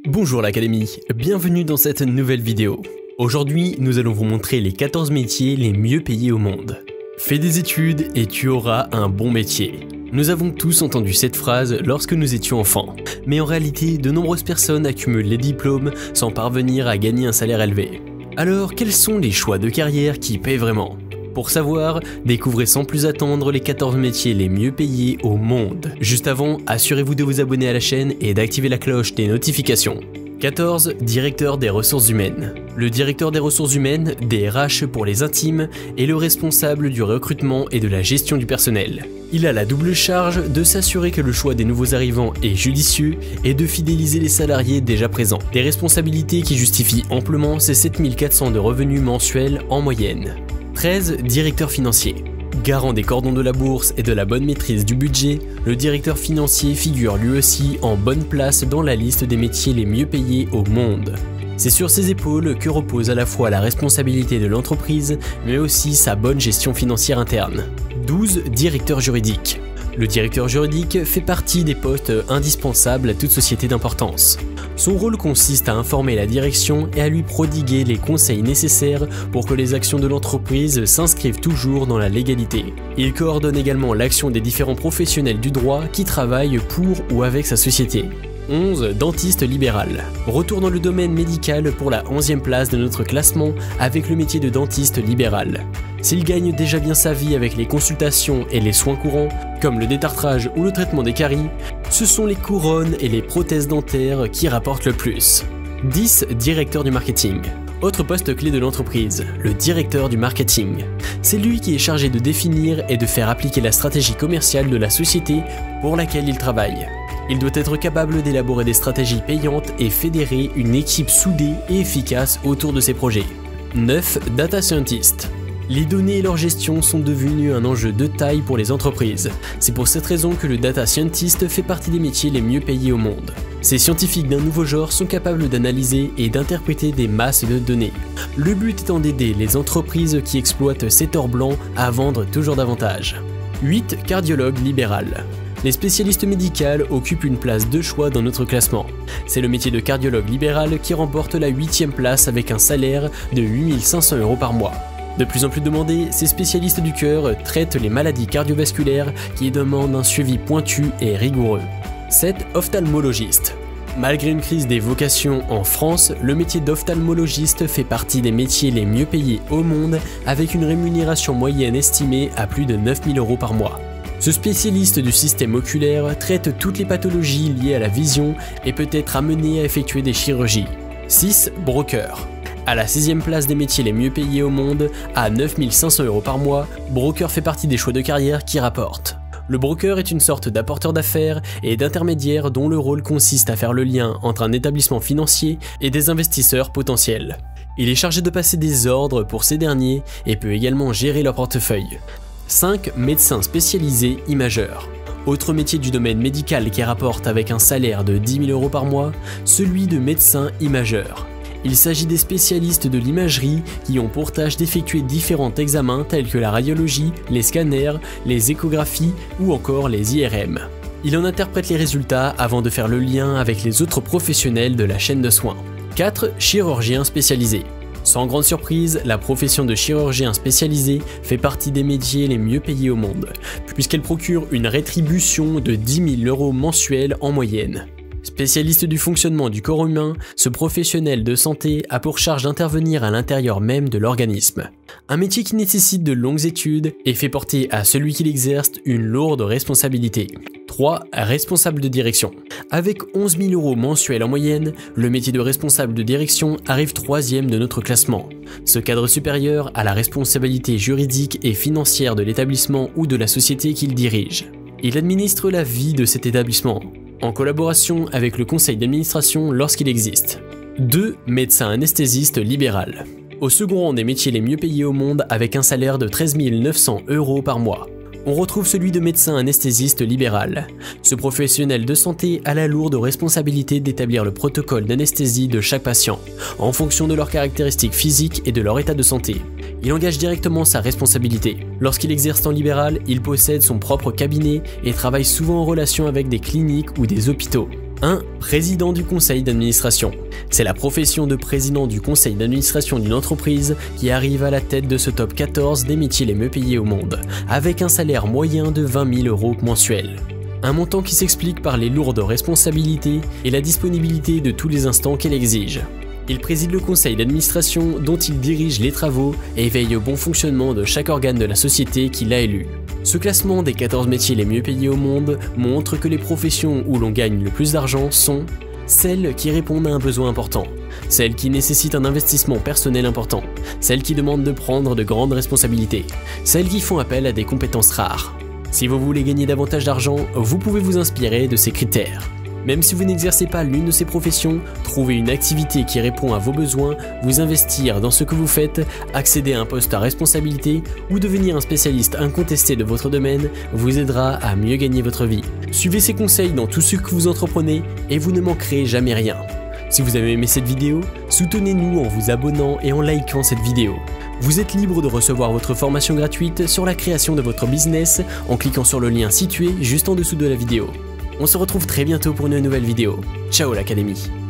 Bonjour l'Académie, bienvenue dans cette nouvelle vidéo. Aujourd'hui, nous allons vous montrer les 14 métiers les mieux payés au monde. Fais des études et tu auras un bon métier. Nous avons tous entendu cette phrase lorsque nous étions enfants. Mais en réalité, de nombreuses personnes accumulent les diplômes sans parvenir à gagner un salaire élevé. Alors, quels sont les choix de carrière qui paient vraiment ? Pour savoir, découvrez sans plus attendre les 14 métiers les mieux payés au monde. Juste avant, assurez-vous de vous abonner à la chaîne et d'activer la cloche des notifications. 14. Directeur des ressources humaines. Le directeur des ressources humaines, DRH pour les intimes, est le responsable du recrutement et de la gestion du personnel. Il a la double charge de s'assurer que le choix des nouveaux arrivants est judicieux et de fidéliser les salariés déjà présents. Des responsabilités qui justifient amplement ces 7400 de revenus mensuels en moyenne. 13. Directeur financier. Garant des cordons de la bourse et de la bonne maîtrise du budget, le directeur financier figure lui aussi en bonne place dans la liste des métiers les mieux payés au monde. C'est sur ses épaules que repose à la fois la responsabilité de l'entreprise, mais aussi sa bonne gestion financière interne. 12. Directeur juridique. Le directeur juridique fait partie des postes indispensables à toute société d'importance. Son rôle consiste à informer la direction et à lui prodiguer les conseils nécessaires pour que les actions de l'entreprise s'inscrivent toujours dans la légalité. Il coordonne également l'action des différents professionnels du droit qui travaillent pour ou avec sa société. 11. Dentiste libéral. Retour dans le domaine médical pour la 11e place de notre classement avec le métier de dentiste libéral. S'il gagne déjà bien sa vie avec les consultations et les soins courants, comme le détartrage ou le traitement des caries, ce sont les couronnes et les prothèses dentaires qui rapportent le plus. 10. Directeur du marketing. Autre poste clé de l'entreprise, le directeur du marketing. C'est lui qui est chargé de définir et de faire appliquer la stratégie commerciale de la société pour laquelle il travaille. Il doit être capable d'élaborer des stratégies payantes et fédérer une équipe soudée et efficace autour de ses projets. 9. Data scientist. Les données et leur gestion sont devenues un enjeu de taille pour les entreprises. C'est pour cette raison que le data scientist fait partie des métiers les mieux payés au monde. Ces scientifiques d'un nouveau genre sont capables d'analyser et d'interpréter des masses de données. Le but étant d'aider les entreprises qui exploitent cet or blanc à vendre toujours davantage. 8. Cardiologue libéral. Les spécialistes médicaux occupent une place de choix dans notre classement. C'est le métier de cardiologue libéral qui remporte la 8e place avec un salaire de 8500 € par mois. De plus en plus demandés, ces spécialistes du cœur traitent les maladies cardiovasculaires qui demandent un suivi pointu et rigoureux. 7. Ophtalmologiste. Malgré une crise des vocations en France, le métier d'ophtalmologiste fait partie des métiers les mieux payés au monde avec une rémunération moyenne estimée à plus de 9000 € par mois. Ce spécialiste du système oculaire traite toutes les pathologies liées à la vision et peut être amené à effectuer des chirurgies. 6. Broker. À la 6e place des métiers les mieux payés au monde, à 9500 € par mois, broker fait partie des choix de carrière qui rapportent. Le broker est une sorte d'apporteur d'affaires et d'intermédiaire dont le rôle consiste à faire le lien entre un établissement financier et des investisseurs potentiels. Il est chargé de passer des ordres pour ces derniers et peut également gérer leur portefeuille. 5. Médecin spécialisé imageur. Autre métier du domaine médical qui rapporte avec un salaire de 10 000 € par mois, celui de médecin imageur. Il s'agit des spécialistes de l'imagerie qui ont pour tâche d'effectuer différents examens tels que la radiologie, les scanners, les échographies ou encore les IRM. Il en interprète les résultats avant de faire le lien avec les autres professionnels de la chaîne de soins. 4. Chirurgien spécialisé. Sans grande surprise, la profession de chirurgien spécialisé fait partie des métiers les mieux payés au monde, puisqu'elle procure une rétribution de 10 000 € mensuels en moyenne. Spécialiste du fonctionnement du corps humain, ce professionnel de santé a pour charge d'intervenir à l'intérieur même de l'organisme. Un métier qui nécessite de longues études et fait porter à celui qui l'exerce une lourde responsabilité. 3. Responsable de direction. Avec 11 000 € mensuels en moyenne, le métier de responsable de direction arrive 3e de notre classement. Ce cadre supérieur a la responsabilité juridique et financière de l'établissement ou de la société qu'il dirige. Il administre la vie de cet établissement, en collaboration avec le conseil d'administration lorsqu'il existe. 2. Médecin anesthésiste libéral. Au second rang des métiers les mieux payés au monde avec un salaire de 13 900 € par mois. On retrouve celui de médecin anesthésiste libéral. Ce professionnel de santé a la lourde responsabilité d'établir le protocole d'anesthésie de chaque patient, en fonction de leurs caractéristiques physiques et de leur état de santé. Il engage directement sa responsabilité. Lorsqu'il exerce en libéral, il possède son propre cabinet et travaille souvent en relation avec des cliniques ou des hôpitaux. 1. Président du conseil d'administration. C'est la profession de président du conseil d'administration d'une entreprise qui arrive à la tête de ce top 14 des métiers les mieux payés au monde, avec un salaire moyen de 20 000 € mensuels. Un montant qui s'explique par les lourdes responsabilités et la disponibilité de tous les instants qu'elle exige. Il préside le conseil d'administration dont il dirige les travaux et veille au bon fonctionnement de chaque organe de la société qu'il a élu. Ce classement des 14 métiers les mieux payés au monde montre que les professions où l'on gagne le plus d'argent sont celles qui répondent à un besoin important, celles qui nécessitent un investissement personnel important, celles qui demandent de prendre de grandes responsabilités, celles qui font appel à des compétences rares. Si vous voulez gagner davantage d'argent, vous pouvez vous inspirer de ces critères. Même si vous n'exercez pas l'une de ces professions, trouver une activité qui répond à vos besoins, vous investir dans ce que vous faites, accéder à un poste à responsabilité ou devenir un spécialiste incontesté de votre domaine vous aidera à mieux gagner votre vie. Suivez ces conseils dans tout ce que vous entreprenez et vous ne manquerez jamais rien. Si vous avez aimé cette vidéo, soutenez-nous en vous abonnant et en likant cette vidéo. Vous êtes libre de recevoir votre formation gratuite sur la création de votre business en cliquant sur le lien situé juste en dessous de la vidéo. On se retrouve très bientôt pour une nouvelle vidéo. Ciao l'Académie!